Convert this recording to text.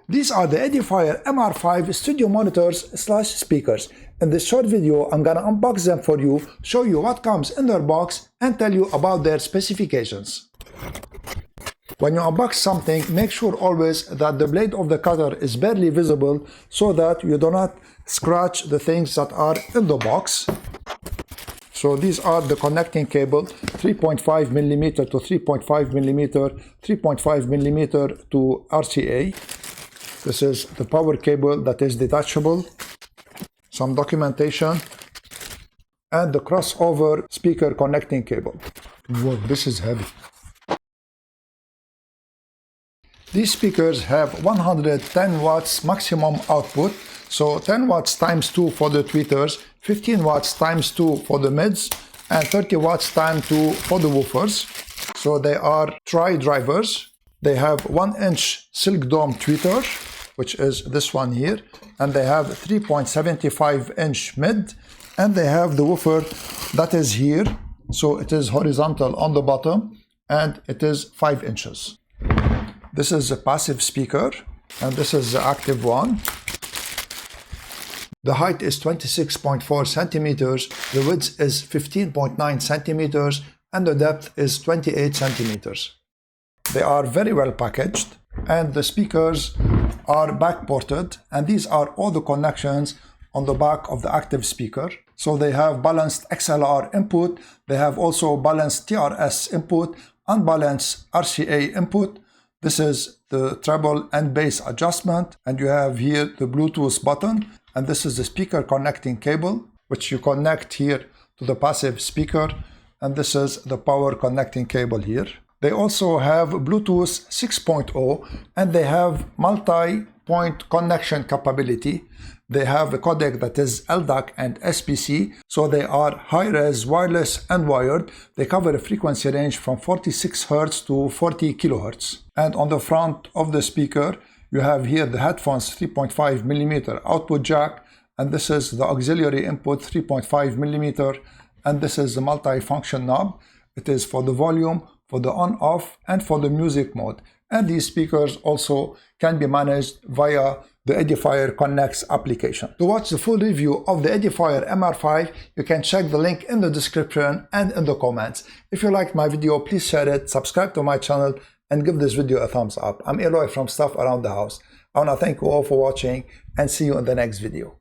These are the Edifier MR5 studio monitors / speakers. In this short video, I'm gonna unbox them for you, show you what comes in their box, and tell you about their specifications. When you unbox something, make sure always that the blade of the cutter is barely visible so that you do not scratch the things that are in the box. So these are the connecting cable, 3.5 millimeter to 3.5 millimeter, 3.5 millimeter to RCA. This is the power cable that is detachable, some documentation, and the crossover speaker connecting cable. Whoa, this is heavy. These speakers have 110 watts maximum output, so 10 watts times 2 for the tweeters, 15 watts times 2 for the mids, and 30 watts times 2 for the woofers. So they are tri-drivers. They have 1-inch silk dome tweeter, which is this one here, and they have 3.75-inch mid, and they have the woofer that is here, so it is horizontal on the bottom, and it is 5 inches. This is a passive speaker, and this is the active one. The height is 26.4 centimeters, the width is 15.9 centimeters, and the depth is 28 centimeters. They are very well packaged, and the speakers are back-ported, and these are all the connections on the back of the active speaker. So they have balanced XLR input, they have also balanced TRS input, unbalanced RCA input. This is the treble and bass adjustment, and you have here the Bluetooth button, and this is the speaker connecting cable, which you connect here to the passive speaker, and this is the power connecting cable here. They also have Bluetooth 6.0, and they have multi-point connection capability. They have a codec that is LDAC and SPC, so they are high-res, wireless, and wired. They cover a frequency range from 46 Hz to 40 kHz. And on the front of the speaker, you have here the headphones 3.5 millimeter output jack, and this is the auxiliary input 3.5 millimeter, and this is the multi-function knob. It is for the volume, for the on-off, and for the music mode. And these speakers also can be managed via the Edifier Connects application. To watch the full review of the Edifier MR5, you can check the link in the description and in the comments. If you liked my video, please share it, subscribe to my channel, and give this video a thumbs up. I'm Eloy from Stuff Around the House. I want to thank you all for watching, and see you in the next video.